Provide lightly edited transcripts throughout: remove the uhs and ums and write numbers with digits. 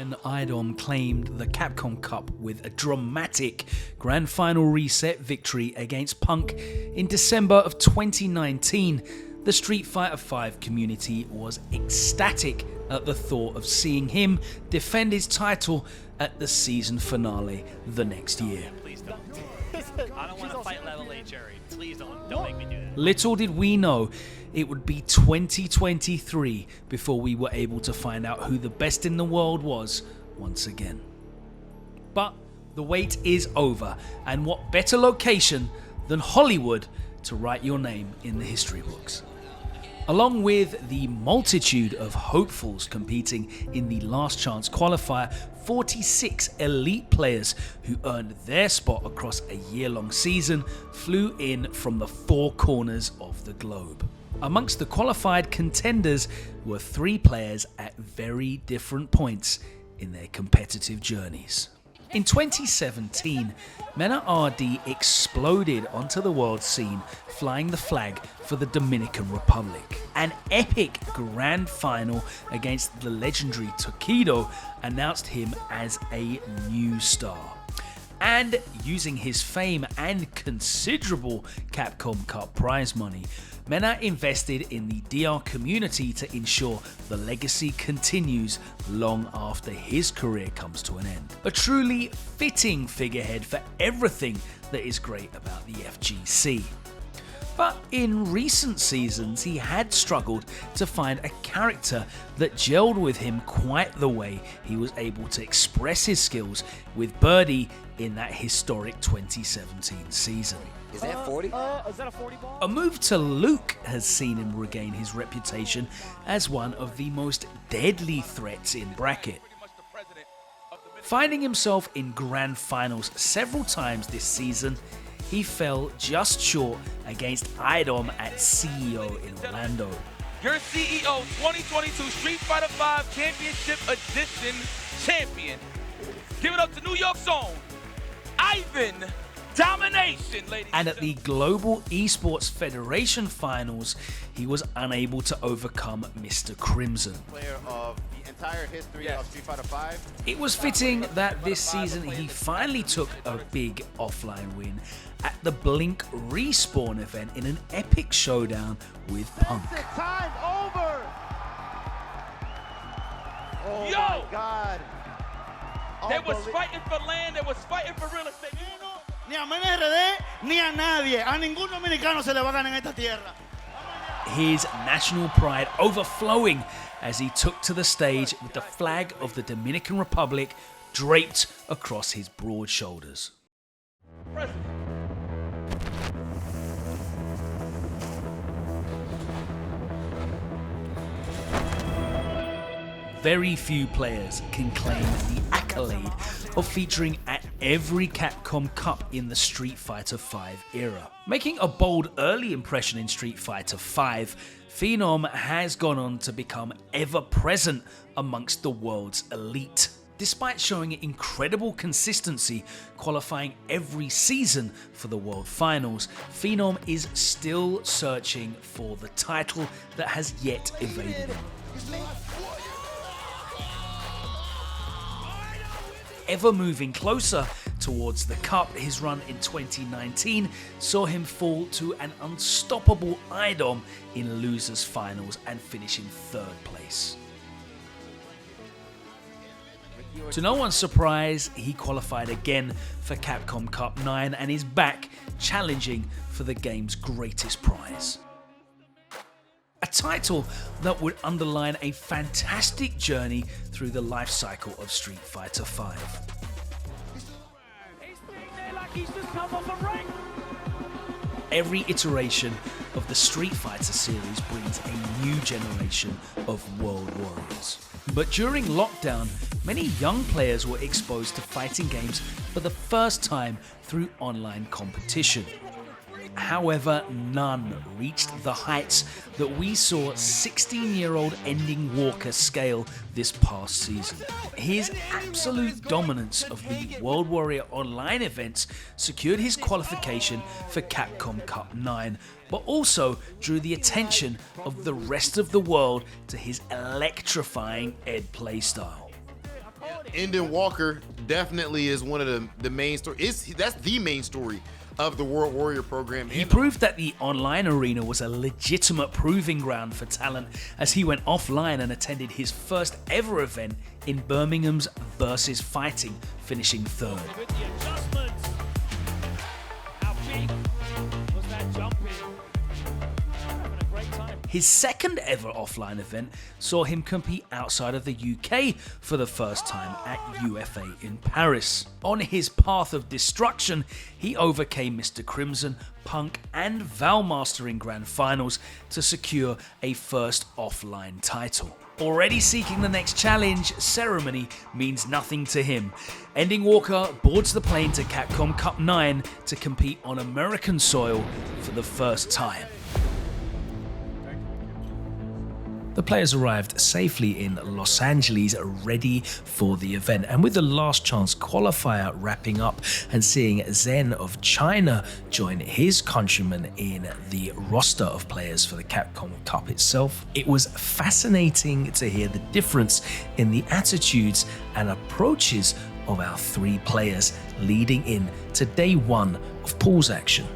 when IDOM claimed the Capcom Cup with a dramatic grand final reset victory against Punk in December of 2019, the Street Fighter V community was ecstatic at the thought of seeing him defend his title at the season finale the next year. Please don't. I don't want to fight level 8 Jerry. Please don't make me do that. Little did we know it would be 2023 before we were able to find out who the best in the world was once again. But the wait is over, and what better location than Hollywood to write your name in the history books. Along with the multitude of hopefuls competing in the last chance qualifier, 46 elite players who earned their spot across a year-long season flew in from the four corners of the globe. Amongst the qualified contenders were 3 players at very different points in their competitive journeys. In 2017, MenaRD exploded onto the world scene flying the flag for the Dominican Republic. An epic grand final against the legendary Tokido announced him as a new star. And using his fame and considerable Capcom Cup prize money, Mena invested in the DR community to ensure the legacy continues long after his career comes to an end. A truly fitting figurehead for everything that is great about the FGC. But in recent seasons, he had struggled to find a character that gelled with him quite the way he was able to express his skills with Birdie in that historic 2017 season. Is that 40? Is that a 40 ball? A move to Luke has seen him regain his reputation as one of the most deadly threats in bracket. Finding himself in grand finals several times this season, he fell just short against IDOM at CEO in Orlando. Your CEO 2022 Street Fighter V Championship Edition champion. Give it up to New York's own Ivan Domination, ladies. And at the Global Esports Federation finals, he was unable to overcome Mr. Crimson. Player of the entire history of Street Fighter V. It was fitting that this season he finally took a big offline win at the Blink Respawn event in an epic showdown with Punk. Time over. Oh my God. They was fighting for land, they was fighting for real estate. Ni a MenaRD, ni a nadie. A ningún dominicano se le va a ganar en esta tierra. His national pride overflowing as he took to the stage with the flag of the Dominican Republic draped across his broad shoulders. Very few players can claim the accolade of featuring at every Capcom Cup in the Street Fighter V era. Making a bold early impression in Street Fighter V, Phenom has gone on to become ever present amongst the world's elite. Despite showing incredible consistency, qualifying every season for the World Finals, Phenom is still searching for the title that has yet evaded him. Ever moving closer towards the Cup, his run in 2019 saw him fall to an unstoppable IDOM in losers finals and finish in 3rd place. To no one's surprise, he qualified again for Capcom Cup IX and is back challenging for the game's greatest prize. A title that would underline a fantastic journey through the life cycle of Street Fighter V. Every iteration of the Street Fighter series brings a new generation of world warriors. But during lockdown, many young players were exposed to fighting games for the first time through online competition. However, none reached the heights that we saw 16-year-old EndingWalker scale this past season. His absolute dominance of the World Warrior Online events secured his qualification for Capcom Cup IX, but also drew the attention of the rest of the world to his electrifying Ed playstyle. EndingWalker definitely is one of the main stories. That's the main story of the World Warrior program. He proved that the online arena was a legitimate proving ground for talent as he went offline and attended his first ever event in Birmingham's Versus Fighting, finishing third. With the adjustments. How big was that jump in? Having a great time. His second ever offline event saw him compete outside of the UK for the first time at UFA in Paris. On his path of destruction, he overcame Mr. Crimson, Punk and Valmaster in Grand Finals to secure a first offline title. Already seeking the next challenge, ceremony means nothing to him. EndingWalker boards the plane to Capcom Cup IX to compete on American soil for the first time. The players arrived safely in Los Angeles, ready for the event, and with the last chance qualifier wrapping up and seeing Zen of China join his countrymen in the roster of players for the Capcom Cup itself, it was fascinating to hear the difference in the attitudes and approaches of our three players leading in to day one of pools action.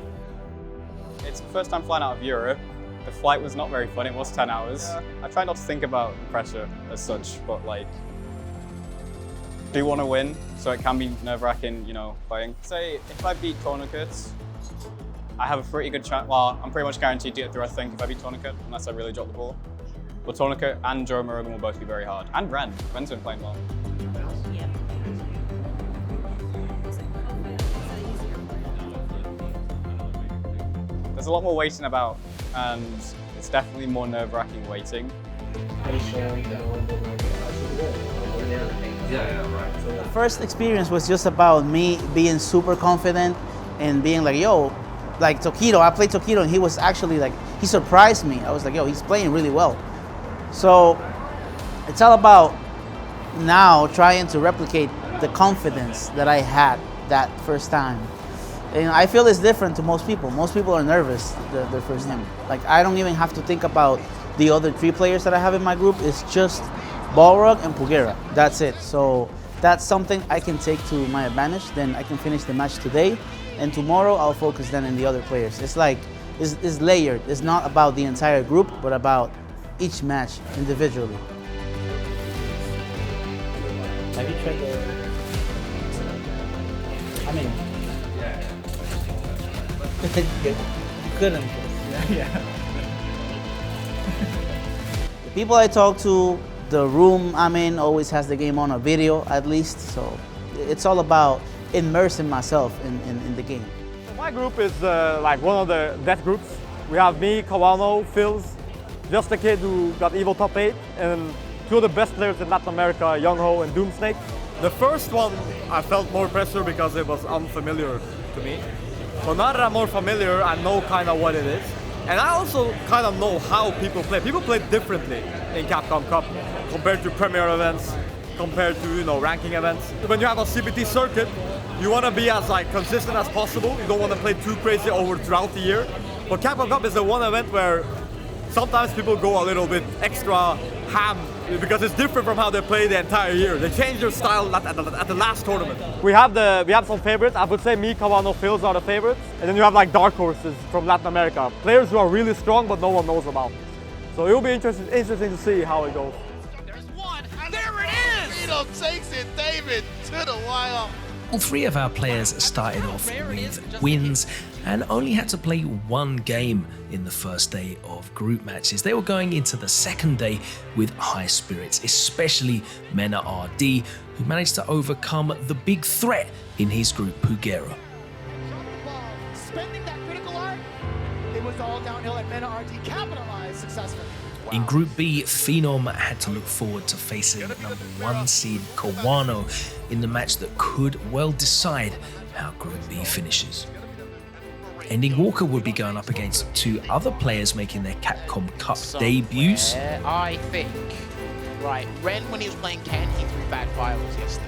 It's the first time flying out of Europe. The flight was not very fun, it was 10 hours. I try not to think about pressure as such, but like, do want to win, so it can be nerve-wracking, you know, playing. Say, if I beat Tourniquet, I have a pretty good chance, well, I'm pretty much guaranteed to get through, I think, if I beat Tourniquet, unless I really drop the ball. But Tourniquet and Joe Rogan will both be very hard. And Ren's been playing well. There's a lot more waiting about, and it's definitely more nerve-wracking waiting. The first experience was just about me being super confident and being like, yo, like Tokido, I played Tokido and he was actually like, he surprised me. I was like, yo, he's playing really well. So it's all about now trying to replicate the confidence that I had that first time. And I feel it's different to most people. Most people are nervous their first time. Like, I don't even have to think about the other three players that I have in my group. It's just Balrog and Pugera. That's it. So that's something I can take to my advantage. Then I can finish the match today, and tomorrow I'll focus then on the other players. It's like, it's layered. It's not about the entire group, but about each match individually. Have you tried the... I mean... You couldn't. Yeah. The people I talk to, the room I'm in always has the game on a video at least, so it's all about immersing myself in the game. My group is like one of the death groups. We have me, Kawano, Phils, just a kid who got Evil Top 8, and two of the best players in Latin America, Young Ho and Doomsnake. The first one, I felt more pressure because it was unfamiliar to me. So now that I'm more familiar, I know kind of what it is. And I also kind of know how people play. People play differently in Capcom Cup compared to premier events, compared to, you know, ranking events. When you have a CBT circuit, you want to be as like consistent as possible. You don't want to play too crazy over throughout the year. But Capcom Cup is the one event where sometimes people go a little bit extra ham because it's different from how they play the entire year. They change their style at the last tournament. We have some favorites. I would say me, Kawano, Phils are the favorites. And then you have like dark horses from Latin America. Players who are really strong but no one knows about. So it will be interesting to see how it goes. There's one, and there it is! Phenom takes it, David, to the wire. All three of our players started off with wins and only had to play one game in the first day of group matches. They were going into the second day with high spirits, especially MenaRD, who managed to overcome the big threat in his group, Pugera. Spending that critical art, it was all downhill, and MenaRD capitalized successfully. In Group B, Phenom had to look forward to facing number 1 seed Kawano in the match that could well decide how Group B finishes. EndingWalker would be going up against two other players making their Capcom Cup debuts. I think, right, Ren, when he was playing Ken, he threw bad finals yesterday.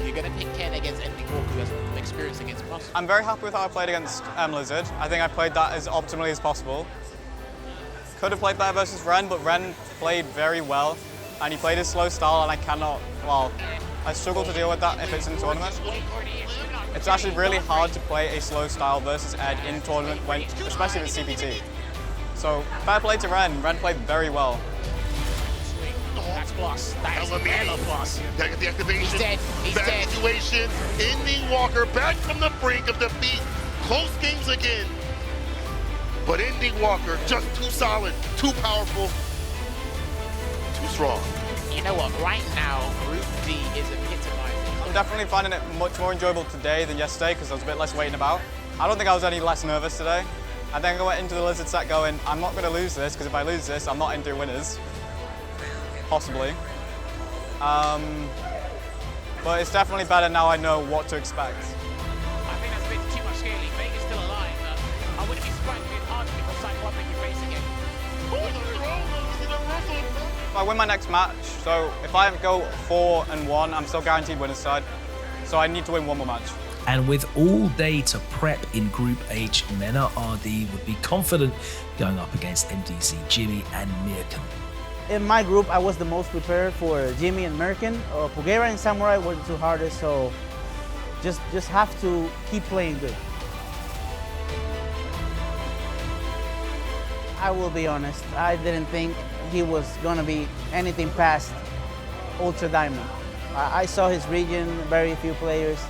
You're going to pick Ken against EndingWalker, who has experience against us. I'm very happy with how I played against Lizard. I think I played that as optimally as possible. Could have played better versus Ren, but Ren played very well, and he played his slow style, and I cannot, well, I struggle to deal with that if it's in tournament. It's actually really hard to play a slow style versus Ed in tournament, when, especially with CPT. So fair play to Ren. Ren played very well. That's plus. That is hella plus. Gotta get the activation. He's dead. He's Bad dead. situation. EndingWalker back from the brink of defeat. Close games again. But EndingWalker just too solid, too powerful, too strong. You know what? Right now, Group D is epitomized. I'm definitely finding it much more enjoyable today than yesterday because I was a bit less waiting about. I don't think I was any less nervous today. I think I went into the Lizard set going, I'm not going to lose this because if I lose this, I'm not into winners. Possibly. But it's definitely better now I know what to expect. I think that's a bit too much scaling. Vega's still alive. I wouldn't be surprised if it's hard to become cyclopic in race again. If I win my next match, so if I go 4-1, I'm still guaranteed winner's side. So I need to win one more match. And with all day to prep in Group H, MenaRD would be confident going up against MDZ Jimmy and Mirkan. In my group, I was the most prepared for Jimmy and Merkin. Pugera and Samurai were the two hardest, so just have to keep playing good. I will be honest, I didn't think he was gonna be anything past Ultra Diamond. I saw his region, very few players,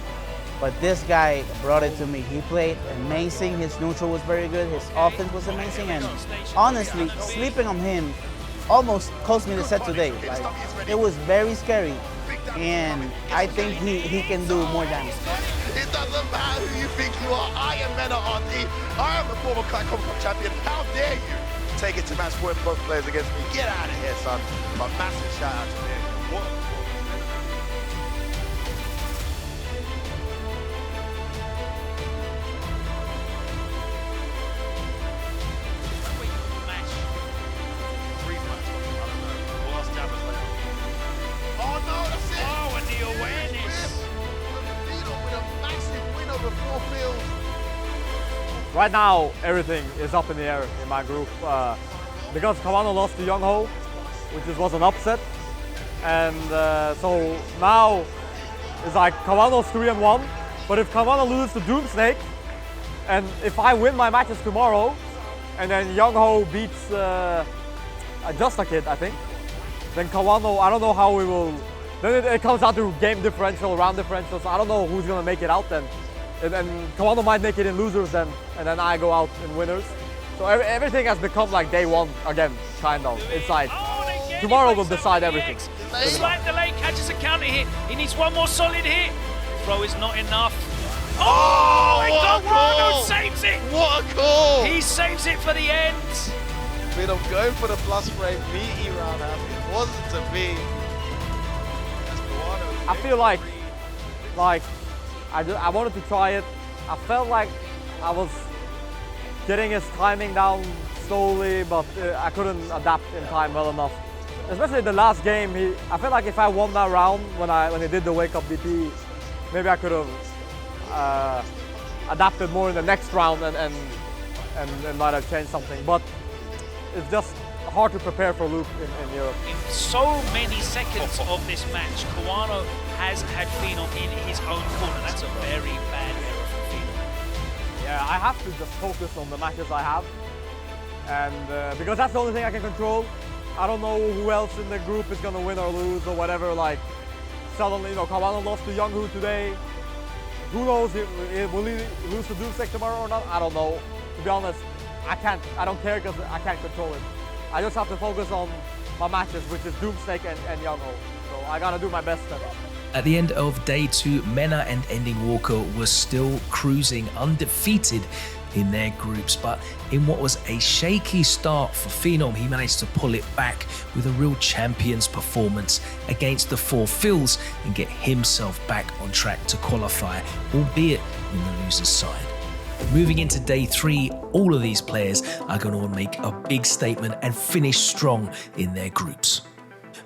but this guy brought it to me. He played amazing, his neutral was very good, his offense was amazing, and honestly, sleeping on him almost cost me the set today. Like, it was very scary, and I think he can do more damage. It doesn't matter who you think you are. I am MenaRD. I am the former Capcom Cup Champion. How dare you take it to match point both players against me? Get out of here, son. A massive shout out to me. What? Right now, everything is up in the air in my group because Kawano lost to Young-Ho, which was an upset, and so now it's like Kawano's 3-1. But if Kawano loses to Doomsnake, and if I win my matches tomorrow, and then Young-Ho beats Just a Kid, I think, then Kawano, I don't know how we will. Then it comes out to game differential, round differential. So I don't know who's gonna make it out then. And Kawano might make it in losers then, and then I go out in winners. So everything has become like day one again, kind of. It's like tomorrow will decide everything. Slight delay, catches a counter hit. He needs one more solid hit. Throw is not enough. Oh, and what a Kawano call! saves it. What a call! He saves it for the end. Phenom going for the plus frame, meaty roundhouse. It wasn't to be. I feel like I wanted to try it. I felt like I was getting his timing down slowly, but I couldn't adapt in time well enough. Especially the last game, I felt like if I won that round when he did the wake up DP, maybe I could have adapted more in the next round and might have changed something. But it's just hard to prepare for Luke in Europe. In so many seconds of this match, Kawano has had Phenom in his own corner. That's a very bad error from Phenom. Yeah, I have to just focus on the matches I have, and because that's the only thing I can control. I don't know who else in the group is gonna win or lose or whatever. Like suddenly, Kawano lost to Young-Ho today. Who knows? Will he lose to Doomsnake tomorrow or not? I don't know. To be honest, I don't care because I can't control it. I just have to focus on my matches, which is Doomsnake and Young-Ho. So I gotta do my best then. At the end of day 2, Mena and EndingWalker were still cruising undefeated in their groups, but in what was a shaky start for Phenom, he managed to pull it back with a real champion's performance against the 4 Phils and get himself back on track to qualify, albeit in the loser's side. Moving into day 3, all of these players are going to make a big statement and finish strong in their groups.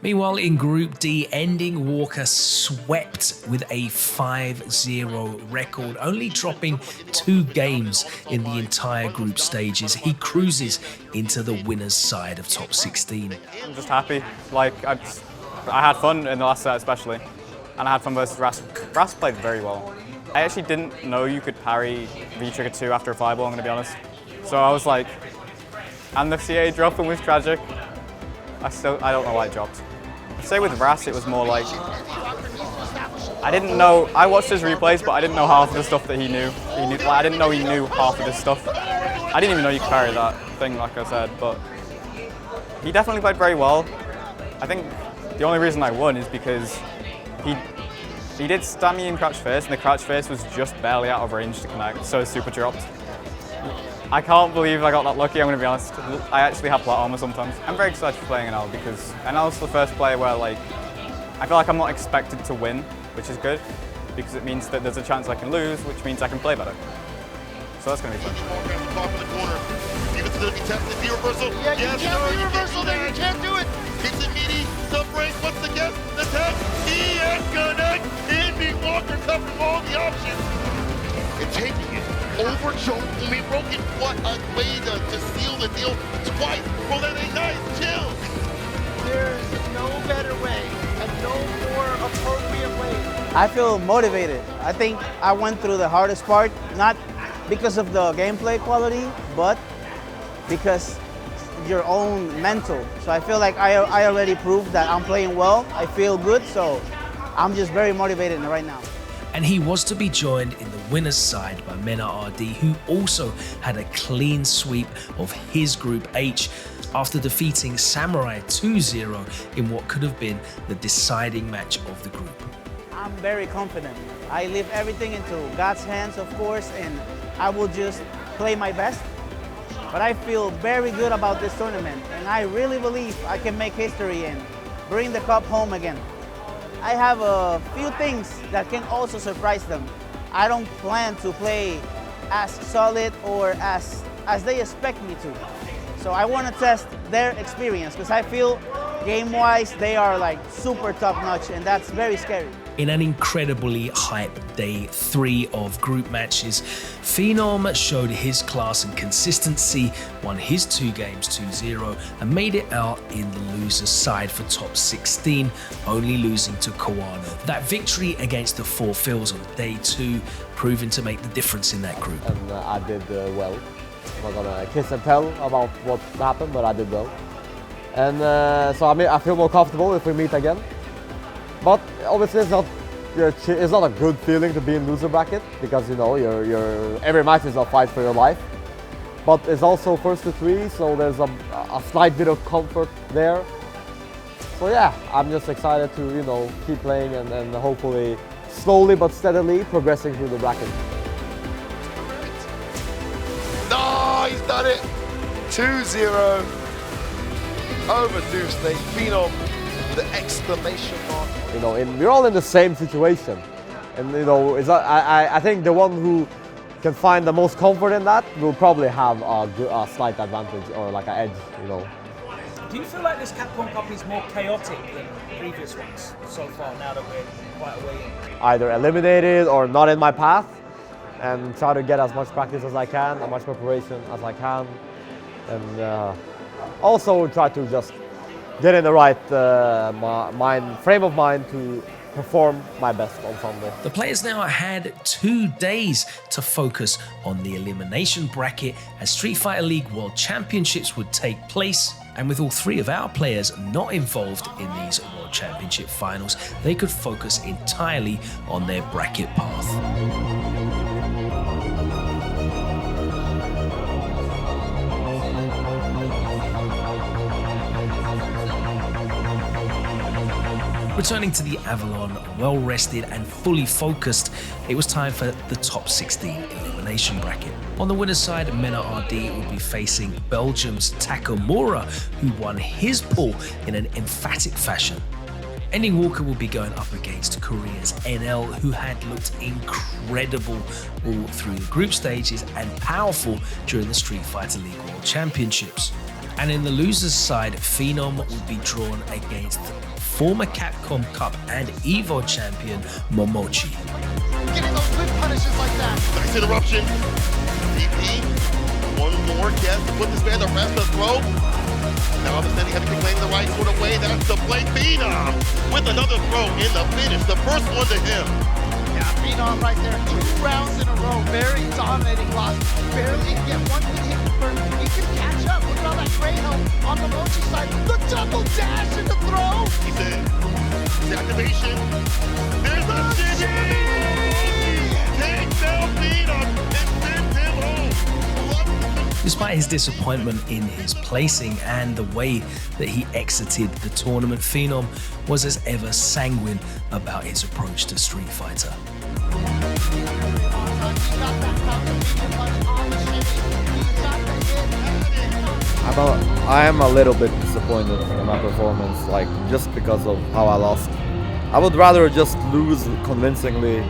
Meanwhile, in Group D, EndingWalker swept with a 5-0 record, only dropping 2 games in the entire group stages. He cruises into the winner's side of top 16. I'm just happy. Like I had fun in the last set especially. and I had fun versus Ras. Ras played very well. I actually didn't know you could parry V-Trigger 2 after a fireball, I'm going to be honest. So I was like, and the CA dropping was tragic. I don't know why it dropped. I'd say with Ras, it was more like, I didn't know, I watched his replays, but I didn't know half of the stuff that he knew. Like, I didn't know he knew half of this stuff. I didn't even know you could parry that thing, like I said, but he definitely played very well. I think the only reason I won is because he did stand me in crouch face, and the crouch face was just barely out of range to connect, so super dropped. I can't believe I got that lucky, I'm going to be honest. I actually have plot armor sometimes. I'm very excited for playing NL because NL's the first player where like, I feel like I'm not expected to win, which is good, because it means that there's a chance I can lose, which means I can play better. So that's going to be fun. Yeah, you can't do reversal there, you can't do it. Hits it meaty, sub break, what's the guess? The tag, ES connect, EndingWalker covering all the options. And taking it over Joe broken. What a way to seal the deal twice. Well, that ain't nice, chill. There's no better way and no more appropriate way. I feel motivated. I think I went through the hardest part, not because of the gameplay quality, but because your own mental. So I feel like I already proved that I'm playing well. I feel good, so I'm just very motivated right now. And he was to be joined in the winner's side by MenaRD, who also had a clean sweep of his Group H after defeating Samurai 2-0 in what could have been the deciding match of the group. I'm very confident. I leave everything into God's hands, of course, and I will just play my best. But I feel very good about this tournament, and I really believe I can make history and bring the cup home again. I have a few things that can also surprise them. I don't plan to play as solid or as they expect me to. So I want to test their experience because I feel game-wise they are like super top-notch, and that's very scary. In an incredibly hype day 3 of group matches, Phenom showed his class and consistency, won his 2 games 2-0, and made it out in the loser's side for top 16, only losing to Kawano. That victory against the 4 Phils on day 2 proving to make the difference in that group. And I did well. I'm not gonna kiss and tell about what happened, but I did well. And so I feel more comfortable if we meet again. But obviously it's not a good feeling to be in loser bracket because you know every match is a fight for your life. But it's also first to 3, so there's a slight bit of comfort there. So yeah, I'm just excited to keep playing and hopefully slowly but steadily progressing through the bracket. No, he's done it. 2-0 over Doomsday. Phenom with an exclamation mark. We're all in the same situation, and I think the one who can find the most comfort in that will probably have a slight advantage or like an edge. Do you feel like this Capcom Cup is more chaotic than previous ones so far? Now that we're quite a way in, either eliminated or not in my path, and try to get as much practice as I can, as much preparation as I can, and also try to just get in the right frame of mind to perform my best on Sunday. The players now had 2 days to focus on the elimination bracket as Street Fighter League World Championships would take place. And with all 3 of our players not involved in these World Championship finals, they could focus entirely on their bracket path. Returning to the Avalon, well rested and fully focused, it was time for the top 16 elimination bracket. On the winner's side, MenaRD would be facing Belgium's Takamura, who won his pool in an emphatic fashion. EndingWalker will be going up against Korea's NL, who had looked incredible all through the group stages and powerful during the Street Fighter League World Championships. And in the loser's side, Phenom would be drawn against former Capcom Cup and EVO champion Momochi. Getting those quick punishes like that. Nice interruption. DP. One more guess to put this man to rest the throw. Now understanding having to claim the right sort of way. That's the play. Phenom with another throw in the finish. The first one to him. Yeah, Phenom right there. 2 rounds in a row. Very dominating loss. Barely get one good hit first. He can catch up. Look at all that Phenom on the Mochi side. The double dash in the throw. He's in. The activation. There's a shimmy. Takes down Phenom and sends him home. Despite his disappointment in his placing and the way that he exited the tournament, Phenom was as ever sanguine about his approach to Street Fighter. I am a little bit disappointed in my performance, like just because of how I lost. I would rather just lose convincingly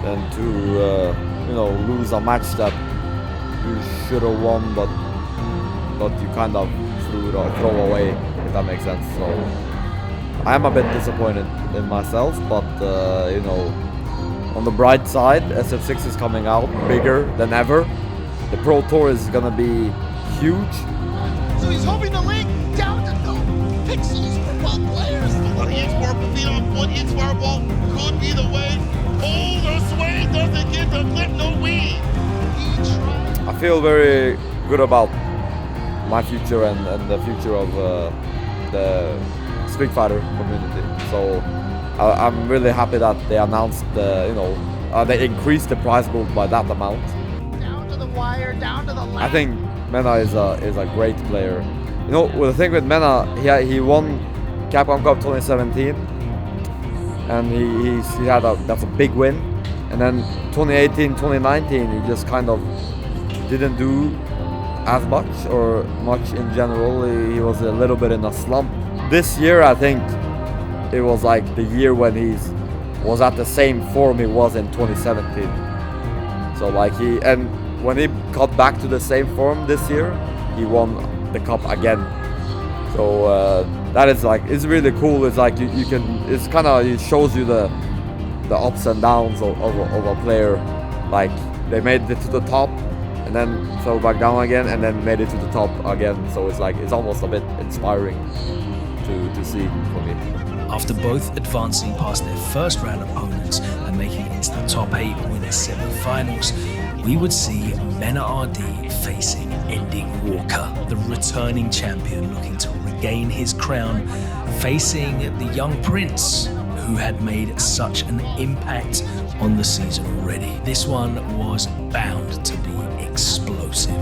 than to lose a match that you should have won, but you kind of throw away, if that makes sense. So I am a bit disappointed in myself, but on the bright side, SF6 is coming out bigger than ever. The Pro Tour is gonna be huge. So he's hoping to link down to no pixels for both players. 1-inch purple Phenom, 1-inch fireball could be the way. Oh, the sway doesn't get the clip, no weed. I feel very good about my future and the future of the Street Fighter community. So I'm really happy that they announced they increased the prize pool by that amount. Down to the wire, down to the left. I think Mena is a great player. The thing with Mena, he won Capcom Cup 2017, and that's a big win. And then 2018, 2019, he just kind of didn't do as much or much in general. He was a little bit in a slump. This year, I think it was like the year when he was at the same form he was in 2017. So when he got back to the same form this year, he won the cup again. So that is it's really cool. It's like it shows you the ups and downs of a player. Like they made it to the top and then fell back down again and then made it to the top again. So it's almost a bit inspiring to see for me. After both advancing past their first round opponents and making it into the top 8 with their semi-finals, we would see MenaRD facing EndingWalker, the returning champion looking to regain his crown, facing the young prince who had made such an impact on the season already. This one was bound to be explosive.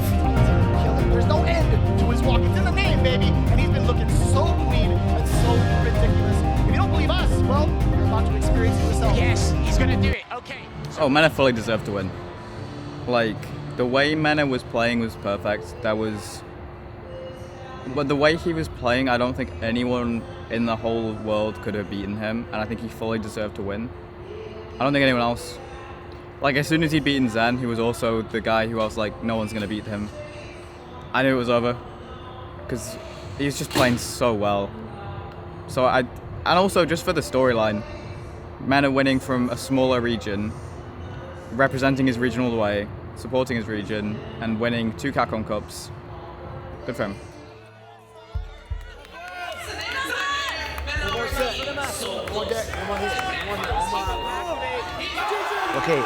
There's no end to his walk. It's in the name, baby. And he's been looking so clean and so ridiculous. If you don't believe us, well, you're about to experience it yourself. Yes, he's gonna do it. Okay. Oh, Mena fully deserved to win. Like, the way Mena was playing was perfect. But the way he was playing, I don't think anyone in the whole world could have beaten him, and I think he fully deserved to win. I don't think anyone else. Like, as soon as he'd beaten Zen, he was also the guy who I was like, no one's gonna beat him. I knew it was over, because he was just playing so well. So and also just for the storyline, Mena winning from a smaller region, representing his regional way, supporting his region, and winning 2 Capcom Cups. Good for him. Okay,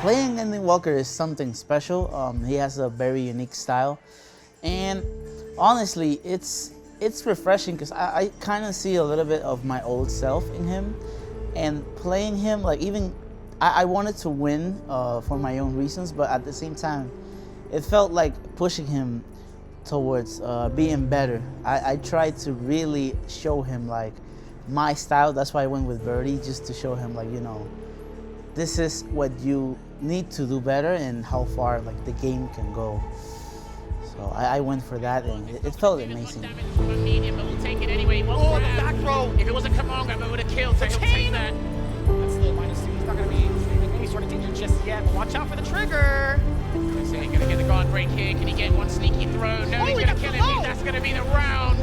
playing EndingWalker is something special. He has a very unique style, and honestly, it's refreshing because I kind of see a little bit of my old self in him, and playing him, like even I wanted to win for my own reasons, but at the same time, it felt like pushing him towards being better. I tried to really show him like my style. That's why I went with Birdie, just to show him like, this is what you need to do better and how far like the game can go. So I went for that, and it felt amazing. Medium, but we'll take it anyway. Oh, the back row. If it was a Kamonga, we would have killed, so he'll take that. That's the -2. He's not going to be in any sort of danger just yet. But watch out for the trigger. He's going to get the guard break here. Can he get one sneaky throw? No, he's going to kill him. That's going to be the round.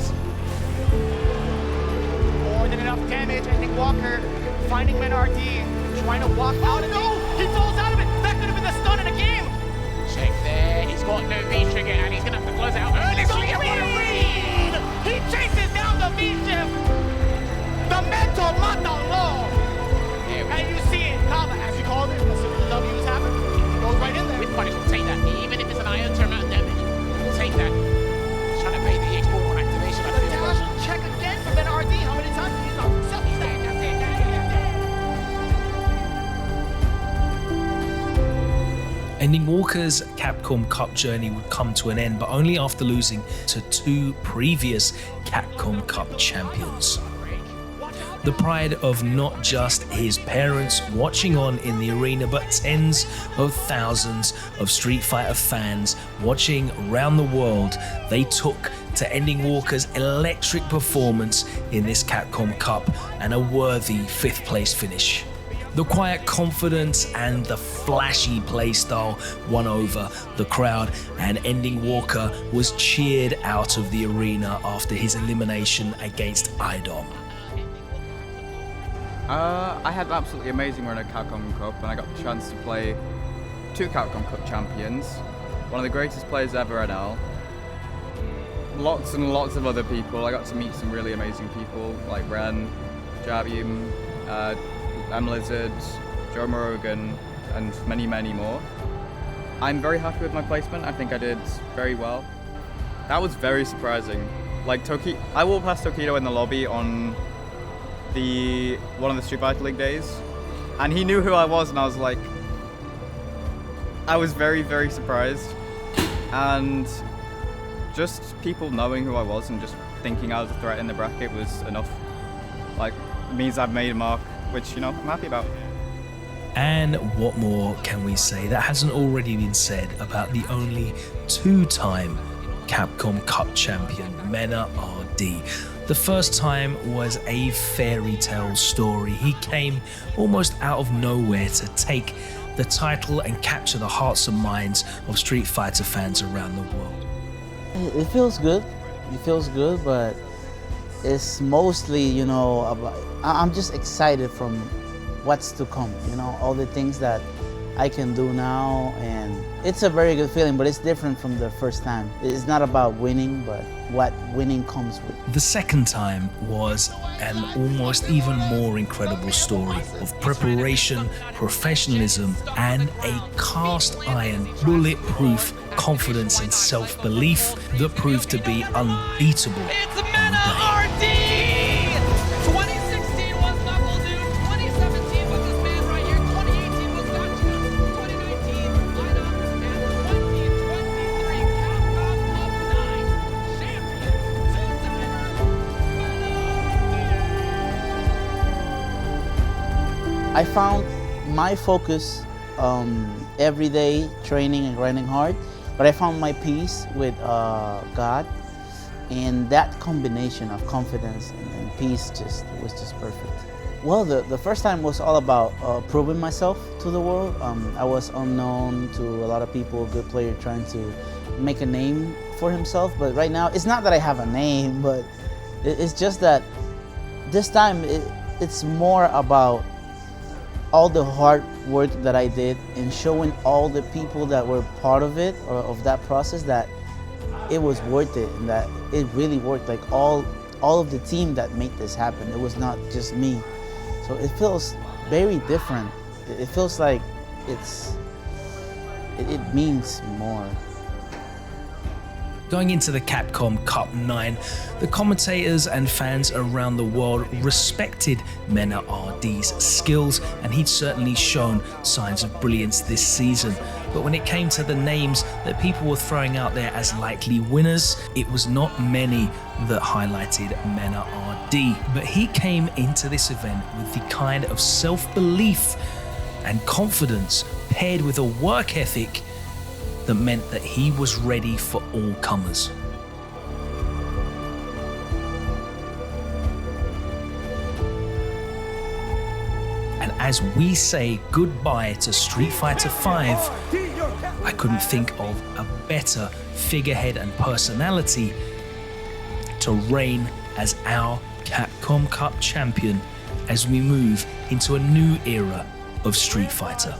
More than enough damage. EndingWalker finding MenaRD, trying to walk out of it. He falls out of it. That could have been the stun in the game. Check there. He's got no V trigger, and he's going to have to close it out earnestly. What a read! Walker's Capcom Cup journey would come to an end, but only after losing to 2 previous Capcom Cup champions. The pride of not just his parents watching on in the arena, but tens of thousands of Street Fighter fans watching around the world, they took to EndingWalker's electric performance in this Capcom Cup and a worthy 5th place finish. The quiet confidence and the flashy playstyle won over the crowd, and EndingWalker was cheered out of the arena after his elimination against IDOM. I had an absolutely amazing run at Capcom Cup, and I got the chance to play 2 Capcom Cup champions, one of the greatest players ever at L. Lots and lots of other people. I got to meet some really amazing people like Ren, Javium, Lizard, Joe Morgan, and many, many more. I'm very happy with my placement. I think I did very well. That was very surprising. Like I walked past Tokido in the lobby on one of the Street Fighter League days, and he knew who I was, and I was like, I was very, very surprised. And just people knowing who I was and just thinking I was a threat in the bracket was enough. Like, it means I've made a mark, which, you know, I'm happy about. And what more can we say that hasn't already been said about the only 2-time Capcom Cup champion, MenaRD? The first time was a fairy tale story. He came almost out of nowhere to take the title and capture the hearts and minds of Street Fighter fans around the world. It feels good. It feels good, but it's mostly, you know, I'm just excited from what's to come, you know, all the things that I can do now, and it's a very good feeling, but it's different from the first time. It's not about winning, but what winning comes with. The second time was an almost even more incredible story of preparation, professionalism, and a cast iron, bulletproof confidence and self-belief that proved to be unbeatable. It's MenaRD! 2016 was Knuckle Dude, 2017 was this man right here, 2018 was Gotcha, 2019 Phenom, and 2023 Capcom Cup IX champion, 2-timer MenaRD! I found my focus every day, training and grinding hard, but I found my peace with God, and that combination of confidence and peace was just perfect. Well, the first time was all about proving myself to the world. I was unknown to a lot of people, a good player trying to make a name for himself, but right now, it's not that I have a name, but it's just that this time it's more about all the hard work that I did and showing all the people that were part of it, or of that process, that it was worth it and that it really worked. Like all of the team that made this happen. It was not just me. So it feels very different. It feels like it means more. Going into the Capcom Cup IX, the commentators and fans around the world respected MenaRD's skills, and he'd certainly shown signs of brilliance this season. But when it came to the names that people were throwing out there as likely winners, it was not many that highlighted MenaRD. But he came into this event with the kind of self-belief and confidence paired with a work ethic that meant that he was ready for all comers. And as we say goodbye to Street Fighter V, I couldn't think of a better figurehead and personality to reign as our Capcom Cup champion as we move into a new era of Street Fighter.